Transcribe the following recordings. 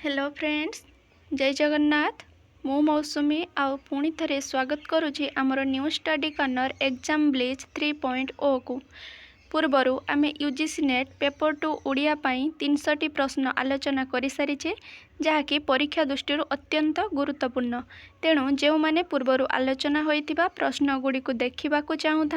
Hello friends, जय जगन्नाथ। मु मौसुमी आउ पुणी थे स्वागत करुँची आमर new study corner exam blitz 3.0 को। पूर्वर आम यूजीसी नेट पेपर 2 ओडिया 300 प्रश्न आलोचना कर सारीचे, जहाँकि परीक्षा दृष्टि अत्यंत गुरुत्वपूर्ण। तेणु जो मैंने पूर्वर आलोचना होइतिबा प्रश्न गुड़ी को देखा चाहूँ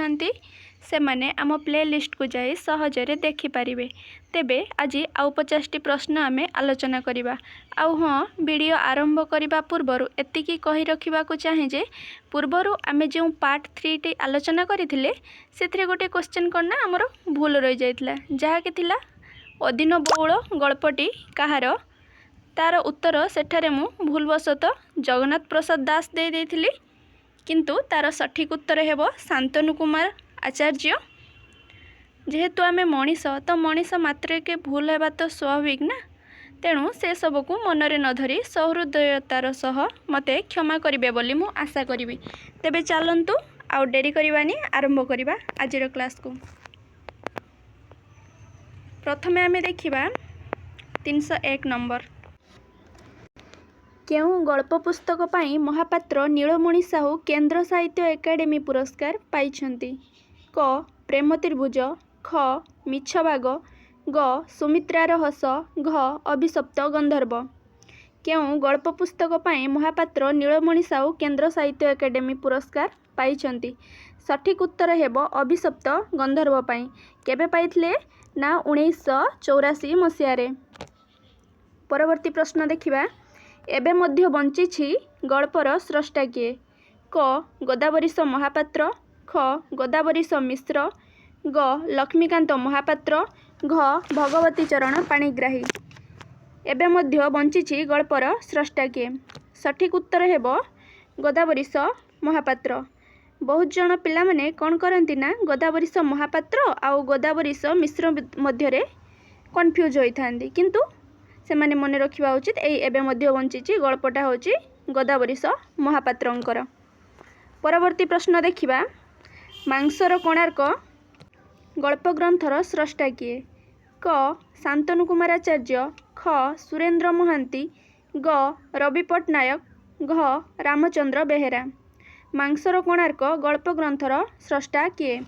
से माने आम प्ले लिस्ट को जाई सहजरे देखिपारे। तेबे आज आउ 50टी प्रश्न आम आलोचना करवा। आउ हाँ, वीडियो आरंभ करने पूर्वर एतिकी कही रखा चाहे जे पूर्वर आम जो पार्ट 3 टी आलोचना करथिले से गोटे क्वेश्चन करना आमर भूल रही जाइतिला, जहाँकि थिला अदीन बउल गल्पटी कहार। तार उत्तर सेठारे मु भूलवशत जगन्नाथ प्रसाद दास दे देइथिली, किंतु तार सठिक उत्तर हेबो शांतनु कुमार आचार्य। जेहेतु आमे मनीष तो मनीष मात्र के भूल हेबा तो स्वाभाविक ना, तेणु से सबको मनरे न धरी सहृदयतार सह मते क्षमा करिवे बोली मु आशा करिवि। तेबे चलंतु आउ डेरी करबानी आरंभ करिबा आजिर क्लास को। प्रथमे आमे देखिबा 301 नंबर। केउं गल्प पुस्तक पाई महापात्र नीलमणि साहू केंद्र साहित्य एकाडेमी पुरस्कार पाइछंती? क प्रेम त्रिभुज, ख मिछबाग, ग सुमित्रार हस, घ अभिशप्त गंधर्व। केउं गल्प पुस्तक पाई महापात्र नीलमणि साहू केंद्र साहित्य एकाडेमी पुरस्कार पाइछंती? सठिक उत्तर हेबो अभिशप्त गंधर्व पाई। केबे पाइथिले ना 1984 मसियारे। परवर्ती प्रश्न देखिबा। एबे मध्य बंचिछि गल्पर स्रष्टा किए? क गोदावरीश महापात्र, ख गोदावरीश मिश्र, ग लक्ष्मीकांत महापात्र, घ भगवती चरण पाणिग्राही। एबे मध्य बंचिछि गल्पर स्रष्टा किए? सठिक उत्तर हेबो गोदावरीश महापात्र। बहुत जन पिला माने कौन करती ना गोदावरीश महापात्र आउ गोदावरीश मिश्र मध्यरे कन्फ्यूज होइथांदी, किंतु से माने मन रखिबा उचित एई एबे मध्य बंचिछि गल्पटा होछि गोदावरीश महापात्रंकर। परवर्ती प्रश्न देखिबा। मांसर कोणार्क गल्प ग्रंथर स्रष्टा किए? क शांतनु कुमार आचार्य, ख सुरेंद्र महांती, ग रवि पट्टनायक, घ रामचंद्र बेहेरा। मांसर कोणार्क गल्प ग्रंथर स्रष्टा किए?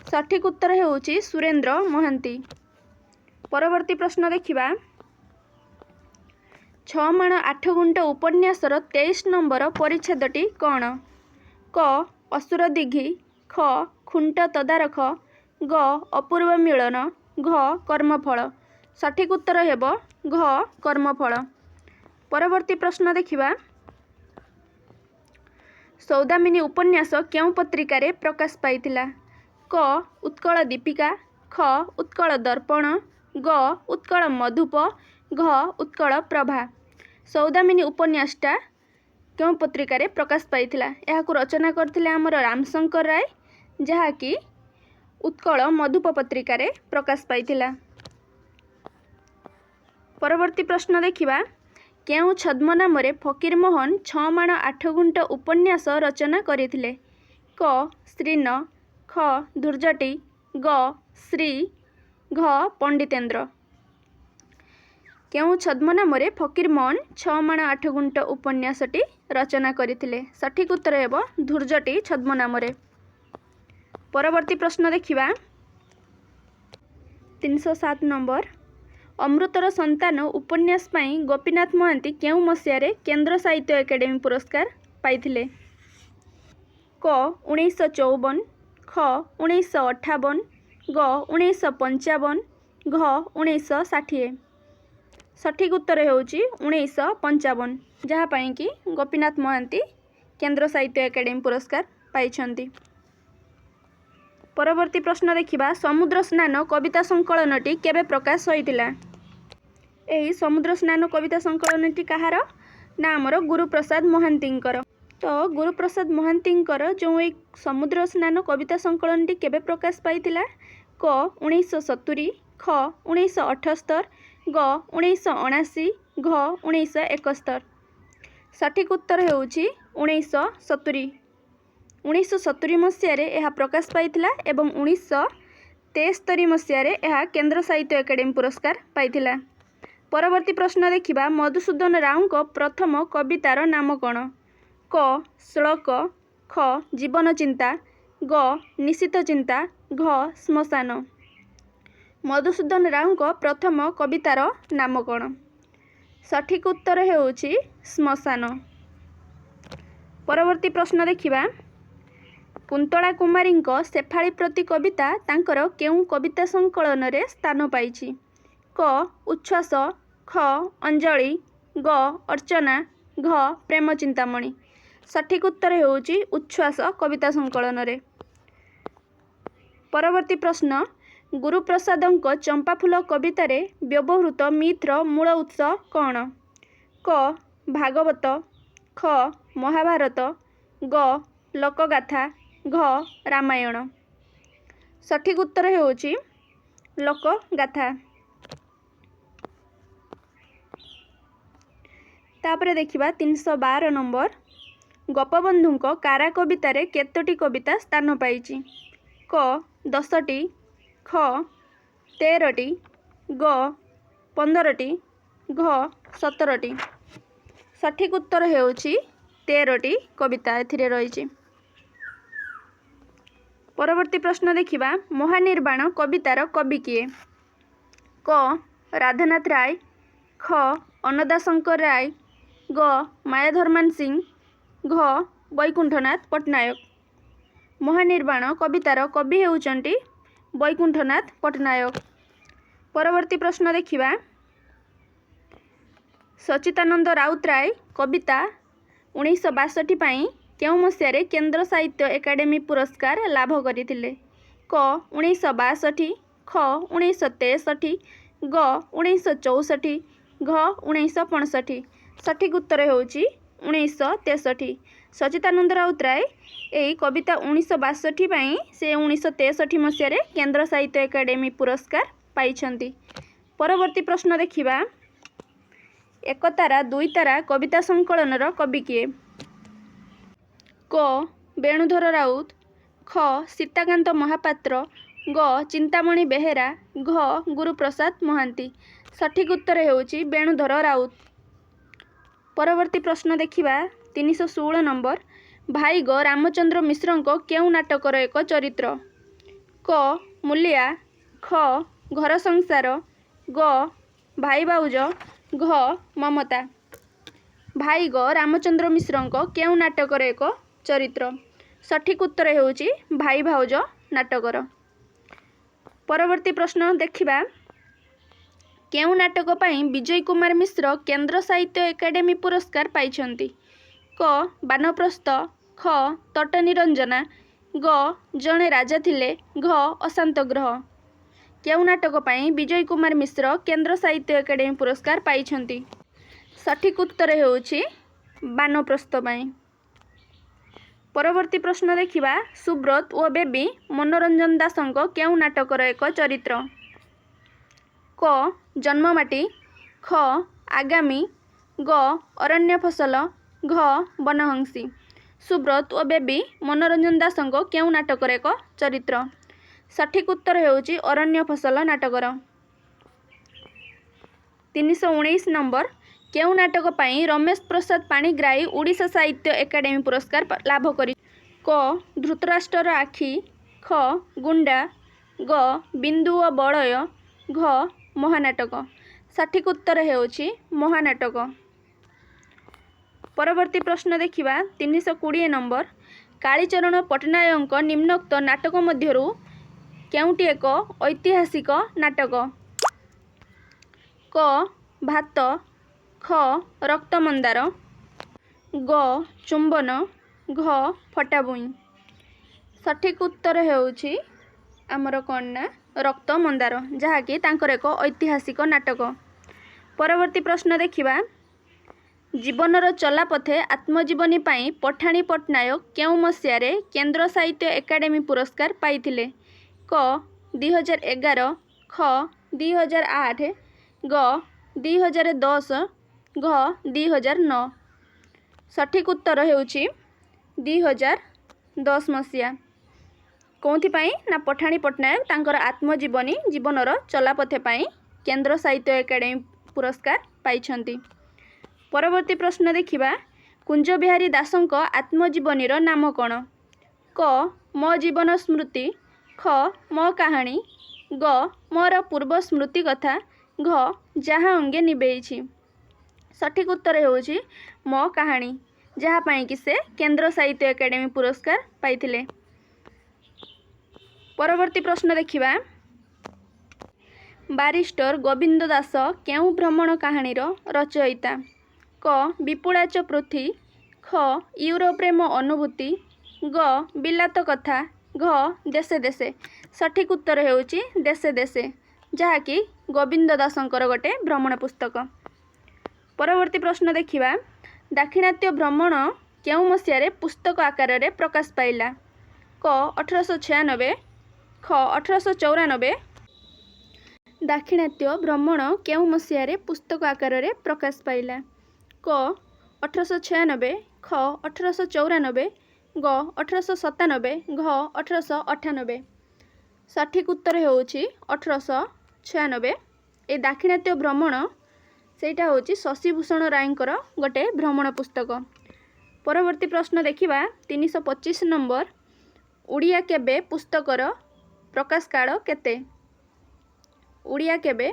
सठिक उत्तर हेउछि सुरेंद्र महांती। परवर्ती प्रश्न देखिबा। 6 माण 8 गुंट उपन्यासर 23 नंबर परिच्छेदटी कौन? क असुर दिघी, ख खुंट तदारख, ग अपूर्व मिलन, घ कर्मफल। सठिक उत्तर हेबो घ कर्मफल। परवर्ती प्रश्न देखिबा। सौदामिनी उपन्यास केउं पत्रिकारे प्रकाश पाइतिला? क उत्कल दीपिका, ख उत्कल दर्पण, ग उत्कल मधुप, घ उत्कल प्रभा। सौदामिनी उपन्यासटा केउं पत्रिकारे प्रकाश पाइतिला? एहाकु रचना करथिले हमर रामशंकर राय, जहाँकि उत्कल मधुप पत्रिकारे प्रकाश पाइतिला। परवर्ती प्रश्न देखिबा। केउं छद्म नामरे फकीरमोहन 6 माण 8 गुंट उपन्यास रचना करिथिले? क श्रीन, ख धुर्जटी, ग श्री, घ पंडितेन्द्र। केउं छद्म नामरे फकीरमोहन 6 माण 8 गुंट उपन्यासटी रचना करिथिले? सठिक उत्तर हेबो धुर्जटी छद्म नामरे। परवर्ती प्रश्न देखिबा। 307 नंबर। अमृतर संतान उपन्यास पाई गोपीनाथ महांती केउं मसियारे केंद्र साहित्य एकाडेमी पुरस्कार पाइथिले? क 1954, ख 1958, ग 1955, घ 1960। सठिक उत्तर हेउछि 1955, जहाँ पाई कि गोपीनाथ महांती केंद्र साहित्य एकाडेमी पुरस्कार पाइछंती। परवर्ती प्रश्न देखिबा। समुद्र स्नान कविता संकलनटी केबे प्रकाश होइतिला? एही समुद्र स्नान कविता संकलनटी कहार ना हमर गुरुप्रसाद महांतींकर। तो गुरुप्रसाद महांतींकर जो एक समुद्र स्नान कविता संकलनटी केबे प्रकाश पाइतिला? क 1970, ख 1978, ग 1979, घ 1971। सठिक उत्तर हेउछि 1970। 1970 मसियारे यह प्रकाश पाइतिला एवं 1973 मसियारे यह केंद्र साहित्य एकाडेमी पुरस्कार पाइतिला। परवर्ती प्रश्न देखिबा मधुसूदन राव को प्रथम कवितार नाम कौन? क श्लोक, ख जीवन चिंता, ग निशित चिंता, घ श्मशान। मधुसूदन राव को प्रथम कवितार नाम कौन? सठिक उत्तर हेउछि श्मशान। परवर्ती प्रश्न देखिबा कुंतला कुमारी शेफाली प्रति कविता तांकर केउं कविता संकलन रे स्थान पाइछि? क उच्छ्वास, ख अंजलि, ग अर्चना, घ प्रेम चिंतामणि। सठिक उत्तर हेउछि उच्छ्वास कविता संकलन रे। परवर्ती प्रश्न गुरुप्रसाद चंपाफुल कवितार व्यवहृत मिथ्र मूल उत्स कौन? क भागवत, ख महाभारत, ग लोकगाथा, घ रामायण। सठिक उत्तर हेउछि लोकगाथा। तापरे देखिबा 312 नंबर गोपबंधु कारा कवितार केतोटी कविता स्थान पाइछि? क 10टी, ख 13टी, ग 15टी, घ 17टी। सठिक उत्तर हेउछि 13टी कविता एथिरे रहिछि। परवर्ती प्रश्न देखिबा महानिर्वाण कवितार कवि किए? क राधानाथ राय, ख अन्नदाशंकर राय, ग मायाधरमान सिंह, घ वैकुंठनाथ पट्टनायक। महानिर्वाण कवितार कवि हेउचंती वैकुंठनाथ पट्टनायक। परवर्ती प्रश्न देखिबा सच्चिदानंद राउतराय कविता 1962 पाई केउं मसियारे केंद्र साहित्य एकाडेमी पुरस्कार लाभ करथिले? क 1962, ख 1963, ग 1964, घ 1965। सठिक उत्तर हेउछि 1963। सच्चिदानंद राउतराय एही कविता 1962 पाई से 1963 मसियारे केंद्र साहित्य एकाडेमी पुरस्कार पाइछंती। परवर्ती प्रश्न देखिबा एक तारा दुई तारा कविता संकलनर कवि किए? क वेणुधर राउत, ख सीताकांत महापात्र, ग चिंतामणि बेहेरा, घ गुरुप्रसाद महांती। सठिक उत्तर हेउछि वेणुधर राउत। परवर्ती प्रश्न देखिबा 316 नंबर भाई ग रामचंद्र मिश्र केउं नाटकर एक चरित्र? क मूलिया, ख घर संसार, ग भाई भाउज, घ ममता। भाई ग रामचंद्र मिश्र केउं नाटकर एक चरित्र? सठिक उत्तर हेउछि भाई भाउज नाटकर। परवर्ती प्रश्न देखिबा केउं नाटक पाई विजय कुमार मिश्र केंद्र साहित्य एकाडेमी पुरस्कार पाइछंती? क बानप्रस्थ, ख तट निरंजना, ग जणे राजा थिले, घ अशांत ग्रह। केउं नाटक पाई विजय कुमार मिश्र केंद्र साहित्य एकाडेमी पुरस्कार पाइछंती? सठिक उत्तर हेउछि बानप्रस्थ पाई। परवर्ती प्रश्न देखिबा सुब्रत ओ बेबी मनोरंजन दासंक केउं नाटकर एक चरित्र? क जन्ममाटी, ख आगामी, ग अरण्य फसल, घ बनहंसी। सुब्रत ओ बेबी मनोरंजन दासंक केउं नाटकर एक चरित्र? सठिक उत्तर हेउछि अरण्य फसल नाटकर। 319 नंबर केउं नाटक पाई रमेश प्रसाद पाणिग्राही ओडिशा साहित्य एकाडेमी पुरस्कार लाभ करि? क धृतराष्ट्रर आखि, ख गुंडा, ग बिंदु ओ बलय, घ महानाटक। सठिक उत्तर हेउछि महानाटक। परवर्ती प्रश्न देखिबा 320 नंबर कालीचरण पट्टनायक निम्नोक्त नाटक मध्यरु केउंटी एक ऐतिहासिक नाटक? क भात, ख रक्तमंदार, ग चुंबन, घ फटाबुई। सठिक उत्तर हेउछि आमर कौन ना रक्त मंदार जहाँकि तांकर एक ऐतिहासिक नाटक। परवर्ती प्रश्न देखिबा जीवनर चलापथे आत्मजीवनी पाई पठाणी पट्टनायक केउं मसियारे केंद्र साहित्य एकाडेमी पुरस्कार पाइथिले? क 2011, ख 2008, ग 2010, घ 2009। सठिक उत्तर हेउछि 2010 मसिया। कौंथिपाई ना पठाणी पट्टनायक तांकर आत्मजीवनी जीवनर चलापथे पाई केंद्र साहित्य एकाडेमी पुरस्कार पाइछन्ति। परवर्ती प्रश्न देखिबा कुंज बिहारी दासंक आत्मजीवनीर नाम कौन? क मो जीवन स्मृति, ख मो कहानी, ग मोर पूर्व स्मृति कथा, घ जहाँ अंगे निभेइछि। सठिक उत्तर होउछि मो कहानी, जहाँ पाई कि से केंद्र साहित्य एकेडमी पुरस्कार पाइथिले। परवर्ती प्रश्न देखिबा बारिस्टर गोविंद दास केउ भ्रमण कहानीर रचयिता? क विपुलाच पृथ्वी, ख यूरोप्रे मो अनुभूति, ग बिलात कथा, घ देशे देशे। सठिक उत्तर हेउछि देशे देशे, जहाँकि गोविंद दासंकर गोटे भ्रमण पुस्तक। परवर्ती प्रश्न देखिबा दाक्षिणात्य भ्रमण केउ मसियारे पुस्तक आकार रे प्रकाश पाइला? क 1896, ख 1894। दाक्षिणात्य भ्रमण केउ मसियारे पुस्तक आकार रे प्रकाश पाइला? क 1896, ख 1894, ग 1897, घ 1898। सठिक उत्तर होउछि 1896। ए दाक्षिणात्य भ्रमण सेटा होउछि शशिभूषण रायंकर गोटे भ्रमण पुस्तक। परवर्ती प्रश्न देखिबा 325 नंबर उड़िया केबे पुस्तकर प्रकाश काल केते? उड़िया केबे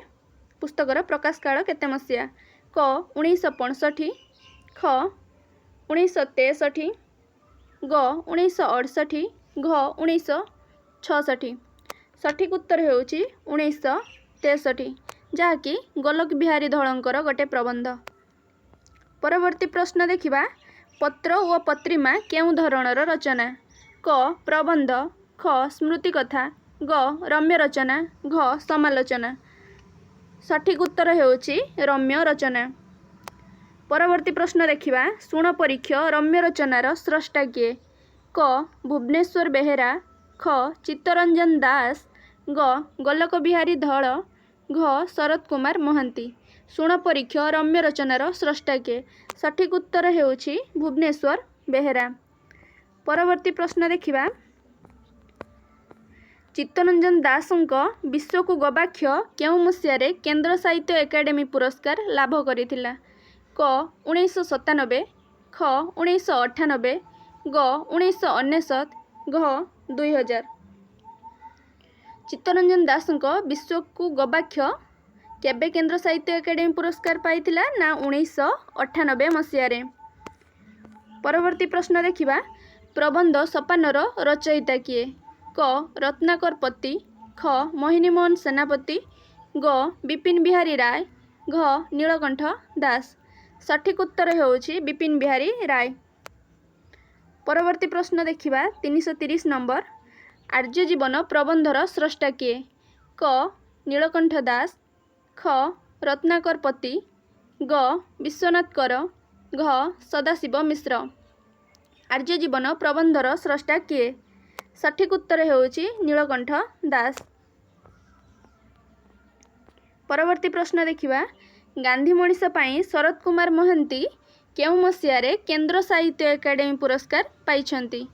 पुस्तकर प्रकाश काल केते मसिया? क 1965, ख 1963, ग 1968, घ 1966। सठिक उत्तर होउछि 1963, जहाँकि गोलक बिहारी धलंकर गोटे प्रबंध। परवर्ती प्रश्न देखिबा पत्र व पत्रिमा केउ धरणर रचना? क प्रबंध, ख स्मृति कथा, ग रम्य रचना, घ समालोचना। सठिक उत्तर होउछि रम्य रचना। परवर्ती प्रश्न देखिबा सुण परीक्ष रम्य रचनार स्रष्टा किए? क भुवनेश्वर बेहेरा, ख चित्तरंजन दास, ग गोलक बिहारी धल, घ शरत कुमार महांती। सुण परीक्ष रम्य रचनार स्रष्टा किए? सठिक उत्तर हेउछि भुवनेश्वर बेहेरा। परवर्ती प्रश्न देखिबा चित्तरंजन दासंक विश्वकु गवाक्ष केउ मसियारे केंद्र साहित्य एकाडेमी पुरस्कार लाभ करिथिला? क 1997, ख 1998, ग 1999, घ 2000। चित्तरंजन दासंक विश्वकु गवाक्ष केबे केंद्र साहित्य एकाडेमी पुरस्कार पाइथिला ना 1998 मसियारे। परवर्ती प्रश्न देखिबा प्रबंध सोपानर रचयिता किए? क रत्नाकर पति, ख मोहिनी मोहन सेनापति, ग विपिन बिहारी राय, घ नीलकंठ दास। सठिक उत्तर होउछि विपिन बिहारी राय। परवर्ती प्रश्न देखिबा 330 नंबर आर्य जीवन प्रबंधर स्रष्टा किए? क नीलकंठ दास, ख रत्नाकर पति, ग विश्वनाथ कर, घ सदाशिव मिश्र। आर्य जीवन प्रबंधर स्रष्टा किए? सठिक उत्तर होउछि नीलकंठ दास। परवर्ती प्रश्न देखिबा गांधी मनीष पाई शरत कुमार महांती केउ मसियारे केंद्र साहित्य एकाडेमी पुरस्कार पाइछन्ति?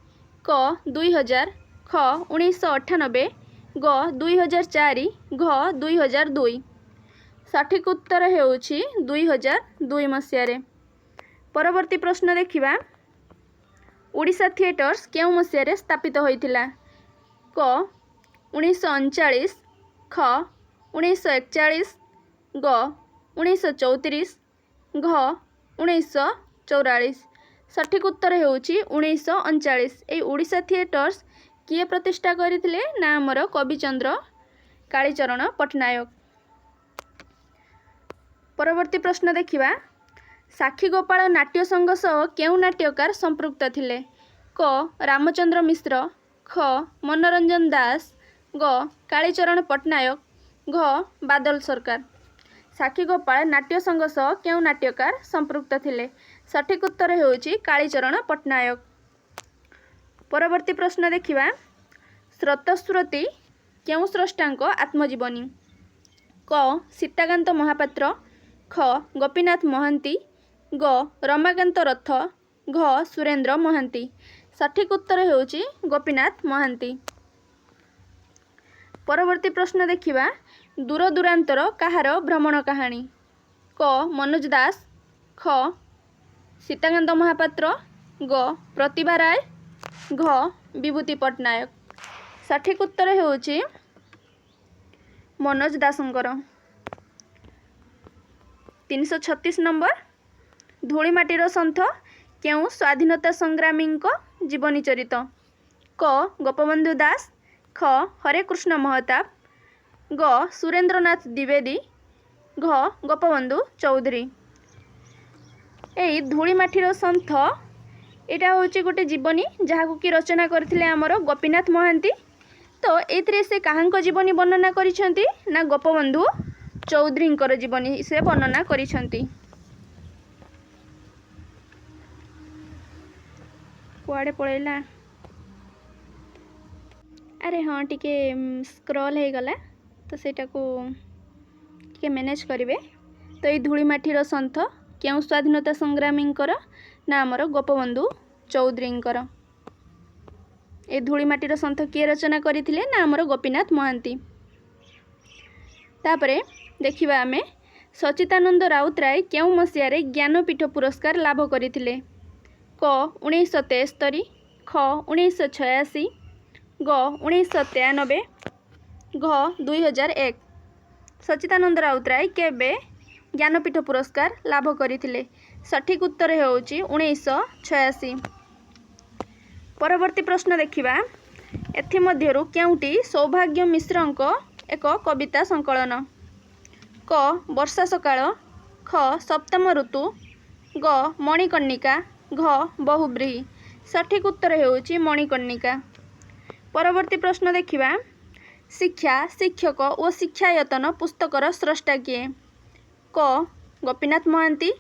क 2000, ख 1998, ग 2004, घ 2002। सठिक उत्तर हेउछि 2002 मसियारे। परवर्ती प्रश्न देखिबा ओडिशा थिएटर्स केउ मसियारे स्थापित होइथिला? क 1939, ख 1941, ग 1934, घ 1944। सठिक उत्तर हेउछि 1939। ए ओडिशा थिएटर्स किए प्रतिष्ठा करिथिले ना हमर कविचंद्र कालीचरण पटनायक। परवर्ती प्रश्न देखिबा साक्षीगोपाल नाट्य संघ सह केउ नाट्यकार संपृक्त थिले? क रामचंद्र मिश्र, ख मनोरंजन दास, ग कालीचरण पटनायक, घ बादल सरकार। साक्षीगोपाल नाट्य संघ सह केउ नाट्यकार संपृक्त थिले? सठिक उत्तर हेउछि कालीचरण पटनायक। परवर्ती प्रश्न देखिबा स्रोतस्वती केउ स्रष्टांक आत्मजीवनी? क सीताकांत महापात्र, ख गोपीनाथ महांती, ग रमाकांत रथ, घ सुरेंद्र महांती। सठिक उत्तर हेउछि गोपीनाथ महांती। परवर्ती प्रश्न देखिबा दूरदूरांतर काहार भ्रमण कहानी? क मनोज दास, ख सीताकांत महापात्र, ग प्रतिभा राय, घ विभूति पट्टनायक। सठिक उत्तर हेउची मनोज दासंकर। 336 नंबर धूलिमाटीर सन्थ केउ स्वाधीनता संग्रामी जीवनी चरित? क गोपबंधु दास, ख हरे कृष्ण महताब, ग सुरेंद्रनाथ द्विवेदी, घ गोपबंधु चौधरी। यही धूलिमाटीर सन्थ यहाँ हूँ गोटे जीवनी जहाँ कि रचना करथिले आमर गोपीनाथ महांती। तो ये से कहाँ जीवनी वर्णना करिसेंती ना गोपबंधु चौधरी जीवनी से वर्णना करिसेंती। कुआड़े पड़ेला अरे हाँ टिके स्क्रॉल हो गला तो सेटा को टिके मैनेज करेंगे। तो ये धूलिमाटीर सन्थ केउ स्वाधीनता संग्रामी ना आमर गोपबंधु चौधरी। ए धूलिमाटीर सन्थ किए रचना करथिले ना आमर गोपीनाथ महांती। तापरे देखिबा आमे सच्चिदानंद राउतराय केउ मसियारे ज्ञानपीठ पुरस्कार लाभ करथिले? क 1973, ख 1986, ग 1993, घ 2001। सच्चिदानंद राउतराय केबे ज्ञानपीठ पुरस्कार लाभ करथिले? सठिक उत्तर हेउची 1986। परवर्ती प्रश्न देखिबा एथिमध्यरु केउटी सौभाग्य मिश्रंक एक कविता संकलन? क वर्षा सकाळ, ख सप्तम ऋतु, ग मणिकर्णिका, घ बहुब्रीहि। सठिक उत्तर हेउची मणिकर्णिका। परवर्ती प्रश्न देखिबा शिक्षा, शिक्षक और शिक्षायतन पुस्तकर स्रष्टा किए? क गोपीनाथ महांती,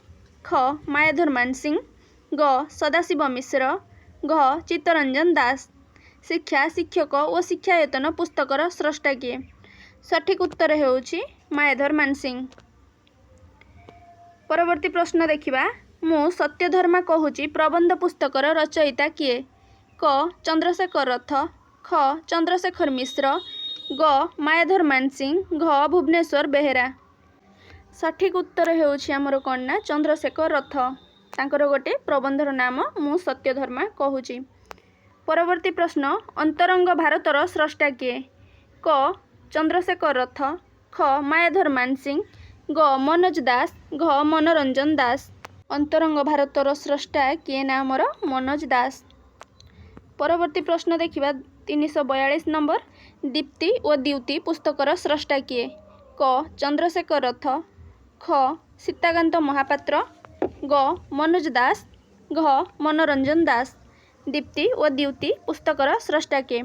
ख मायाधर मानसिंह, ग सदाशिव मिश्र, घ चित्तरंजन दास। शिक्षा, शिक्षक और शिक्षायतन पुस्तकर स्रष्टा किए? सठिक उत्तर हेउची मायाधर मानसिंह। परवर्ती प्रश्न देखिबा मु सत्यधर्मा कहूची प्रबंध पुस्तकर रचयिता किए? क चंद्रशेखर रथ, ख चंद्रशेखर मिश्र, ग मायाधर मानसिंह, घ भुवनेश्वर बेहेरा। सठिक उत्तर हेउची हमर कन्या चंद्रशेखर रथ। तांकर गोटे प्रबंधर नाम मु सत्यधर्मा कहूची। परवर्ती प्रश्न अंतरंग भारतर स्रष्टा किए? क चंद्रशेखर रथ, ख मायाधर मानसिंह, ग मनोज दास, घ मनोरंजन दास। अंतरंग भारतर स्रष्टा किए ना हमर मनोज दास। परवर्ती प्रश्न देखिबा 342 नंबर दीप्ति और द्युति पुस्तकर स्रष्टा किए? क चंद्रशेखर रथ, ख सीताकांत महापात्र, ग मनोज दास, घ मनोरंजन दास। दीप्ति और द्युति पुस्तकर स्रष्टा किए?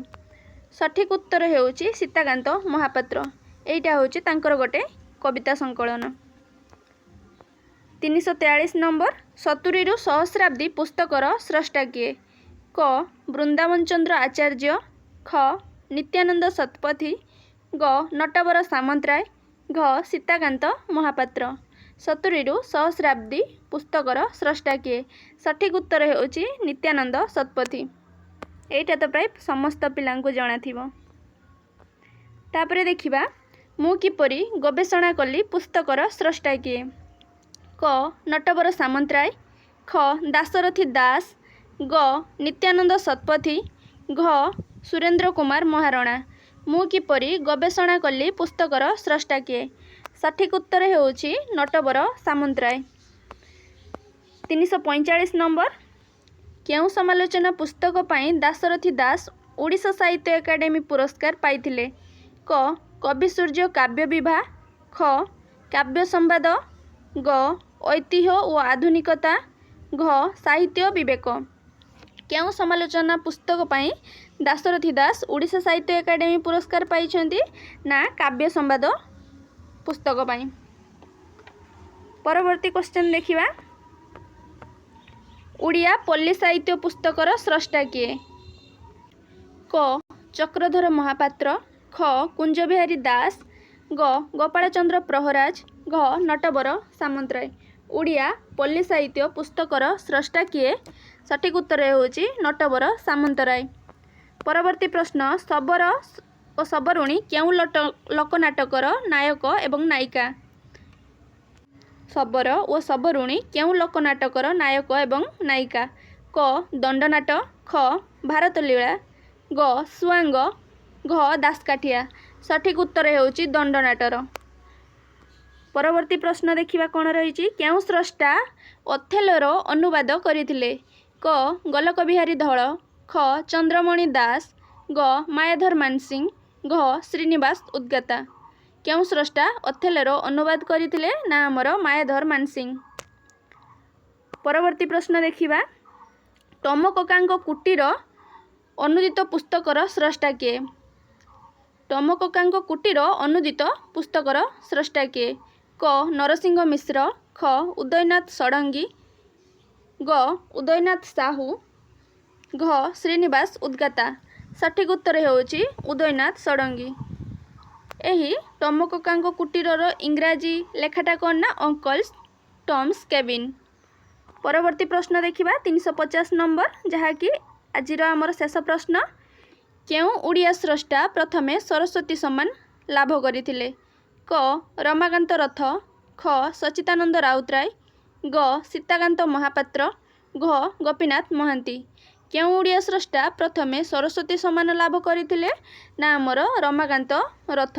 सठिक उत्तर हेउची सीताकांत महापात्र। एटा होची तांकर गोटे कविता संकलन। 343 नंबर 70 सहस्राब्दी पुस्तकर स्रष्टा किए? क वृंदावन चंद्र आचार्य, ख नित्यानंद शतपथी, ग नटवर सामंतराय, घ सीताकांत महापात्र। 70 सहस्राब्दी पुस्तकर स्रष्टा किए? सठिक उत्तर हेउची नित्यानंद शतपथी। एटा तो प्राय समस्त पिलांकु जणा थिबो। तापरे देखिबा मु किपरि गवेषणा कली पुस्तकर स्रष्टा किए? क नटवर सामंतराय, ख दाशरथी दास, ग नित्यानंद शतपथी, घ सुरेंद्र कुमार महारणा। मु किपरि गवेषणा कली पुस्तकर स्रष्टा किए? सठिक उत्तर हेउची नटवर सामंतराय। 345 नंबर केउ समालोचना पुस्तक पाई दाशरथी दास ओडिशा साहित्य एकाडेमी पुरस्कार पाइथिले? क कवि सूर्य काव्य विभा, ख काव्य संवाद, ग ऐतिह्य और आधुनिकता, घ साहित्य विवेक। केउ समालोचना पुस्तक पाई दाशरथी दास ओडिशा साहित्य एकाडेमी पुरस्कार पाइछन्ती ना काव्य संवाद पुस्तक पाई। परवर्ती क्वेश्चन देखिबा उड़िया पल्ली साहित्य पुस्तकर स्रष्टा किए? क चक्रधर महापात्र, ख कुंजबिहारी दास, ग गोपाल चंद्र प्रहराज, घ नटवर सामंतराय। उड़िया पल्ली साहित्य पुस्तकर स्रष्टा किए? सठिक उत्तर हेउची नटवर सामंतराय। परवर्ती प्रश्न शबर और शबरुणी केउ लोकनाटकर नायक एवं नायिका? ଶବର ଓ ଶବରୁଣୀ କେଉଁ ଲୋକନାଟକର ନାୟକ ଏବଂ ନାୟିକା? କ ଦଣ୍ଡନାଟ, ଖ ଭାରତ ଲୀଳା, ଗ ସୁଆଙ୍ଗ, ଘ ଦାସକାଠିଆ। ସଠିକ୍ ଉତ୍ତର ହେଉଛି ଦଣ୍ଡନାଟର। ପରବର୍ତ୍ତୀ ପ୍ରଶ୍ନ ଦେଖିବା କ'ଣ ରହିଛି। କେଉଁ ସ୍ରଷ୍ଟା ଅଥେଲୋର ଅନୁବାଦ କରିଥିଲେ? କ ଗୋଲକ ବିହାରୀ ଧଳ, ଖ ଚନ୍ଦ୍ରମଣି ଦାସ, ଗ ମାୟାଧର ମାନସିଂହ, ଘ ଶ୍ରୀନିବାସ ଉଦ୍ଗାତା। କେଉଁ ସ୍ରଷ୍ଟା ଅଥେଲୋର ଅନୁବାଦ କରିଥିଲେ? ନା ଆମର ମାୟାଧର ମାନସିଂହ। ପରବର୍ତ୍ତୀ ପ୍ରଶ୍ନ ଦେଖିବା। ଟମକକାଙ୍କ କୁଟୀର ଅନୁଦିତ ପୁସ୍ତକର ସ୍ରଷ୍ଟା କିଏ? ଟମକକାଙ୍କ କୁଟୀର ଅନୁଦିତ ପୁସ୍ତକର ସ୍ରଷ୍ଟା କିଏ? କ ନରସିଂହ ମିଶ୍ର, ଖ ଉଦୟନାଥ ଷଡ଼ଙ୍ଗୀ, ଗ ଉଦୟନାଥ ସାହୁ, ଘ ଶ୍ରୀନିବାସ ଉଦ୍ଗାତା। ସଠିକ୍ ଉତ୍ତର ହେଉଛି ଉଦୟନାଥ ଷଡ଼ଙ୍ଗୀ। ଏହି ଟମକକାଙ୍କ କୁଟୀରର ଇଂରାଜୀ ଲେଖାଟା କ'ଣ ନା ଅଙ୍କଲ୍ସ ଟମ୍ସ କେବିନ୍। ପରବର୍ତ୍ତୀ ପ୍ରଶ୍ନ ଦେଖିବା 350 ନମ୍ବର, ଯାହାକି ଆଜିର ଆମର ଶେଷ ପ୍ରଶ୍ନ। କେଉଁ ଓଡ଼ିଆ ସ୍ରଷ୍ଟା ପ୍ରଥମେ ସରସ୍ୱତୀ ସମ୍ମାନ ଲାଭ କରିଥିଲେ? କ ରମାକାନ୍ତ ରଥ, ଖ ସଚ୍ଚିଦାନନ୍ଦ ରାଉତରାୟ, ଗ ସୀତାକାନ୍ତ ମହାପାତ୍ର, ଘ ଗୋପୀନାଥ ମହାନ୍ତି। କେଉଁ ଓଡ଼ିଆ ସ୍ରଷ୍ଟା ପ୍ରଥମେ ସରସ୍ୱତୀ ସମ୍ମାନ ଲାଭ କରିଥିଲେ? ନା ଆମର ରମାକାନ୍ତ ରଥ।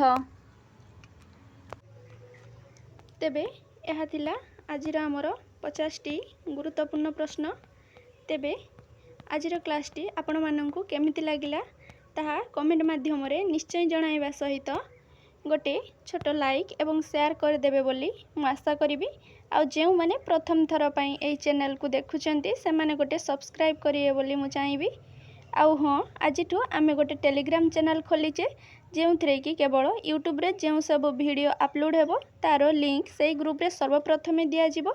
ତେବେ ଏହା ଥିଲା ଆଜିର ଆମର 50ଟି ଗୁରୁତ୍ୱପୂର୍ଣ୍ଣ ପ୍ରଶ୍ନ। ତେବେ ଆଜିର କ୍ଲାସ୍ଟି ଆପଣମାନଙ୍କୁ କେମିତି ଲାଗିଲା ତାହା କମେଣ୍ଟ ମାଧ୍ୟମରେ ନିଶ୍ଚୟ ଜଣାଇବା ସହିତ ଗୋଟେ ଛୋଟ ଲାଇକ୍ ଏବଂ ସେୟାର କରିଦେବେ ବୋଲି ମୁଁ ଆଶା କରିବି। ଆଉ ଯେଉଁମାନେ ପ୍ରଥମ ଥର ପାଇଁ ଏହି ଚ୍ୟାନେଲକୁ ଦେଖୁଛନ୍ତି ସେମାନେ ଗୋଟେ ସବସ୍କ୍ରାଇବ୍ କରିବେ ବୋଲି ମୁଁ ଚାହିଁବି। ଆଉ ହଁ, ଆଜିଠୁ ଆମେ ଗୋଟେ ଟେଲିଗ୍ରାମ ଚ୍ୟାନେଲ ଖୋଲିଛେ, ଯେଉଁଥିରେ କି କେବଳ ୟୁଟ୍ୟୁବରେ ଯେଉଁ ସବୁ ଭିଡ଼ିଓ ଆପଲୋଡ଼ ହେବ ତାର ଲିଙ୍କ୍ ସେଇ ଗ୍ରୁପରେ ସର୍ବପ୍ରଥମେ ଦିଆଯିବ।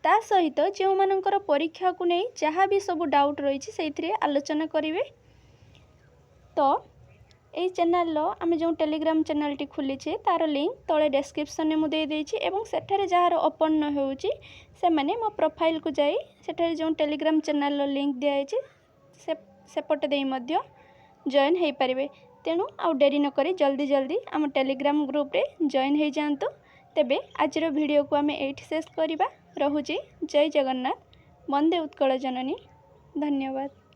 ତା ସହିତ ଯେଉଁମାନଙ୍କର ପରୀକ୍ଷାକୁ ନେଇ ଯାହା ବି ସବୁ ଡାଉଟ୍ ରହିଛି ସେଇଥିରେ ଆଲୋଚନା କରିବେ। ତ এই ଚ୍ୟାନେଲର ଆମେ ଯେଉଁ ଟେଲିଗ୍ରାମ ଚ୍ୟାନେଲଟି ଖୋଲିଛେ ତାର ଲିଙ୍କ୍ ତଳେ ଡେସ୍କ୍ରିପସନରେ ମୁଁ ଦେଇଦେଇଛି ଏବଂ ସେଠାରେ ଯାହାର ଓପନ୍ ନ ହେଉଛି ସେମାନେ ମୋ ପ୍ରୋଫାଇଲକୁ ଯାଇ ସେଠାରେ ଯେଉଁ ଟେଲିଗ୍ରାମ ଚ୍ୟାନେଲର ଲିଙ୍କ୍ ଦିଆଯାଇଛି ସେପଟେ ଦେଇ ମଧ୍ୟ ଜଏନ୍ ହୋଇପାରିବେ। ତେଣୁ ଆଉ ଡେରି ନକରି ଜଲ୍ଦି ଆମ ଟେଲିଗ୍ରାମ ଗ୍ରୁପରେ ଜଏନ୍ ହୋଇଯାଆନ୍ତୁ। ତେବେ ଆଜିର ଭିଡ଼ିଓକୁ ଆମେ ଏଇଠି ଶେଷ କରିବା। ରହୁଛି। ଜୟ ଜଗନ୍ନାଥ। ବନ୍ଦେ ଉତ୍କଳ ଜନନୀ। ଧନ୍ୟବାଦ।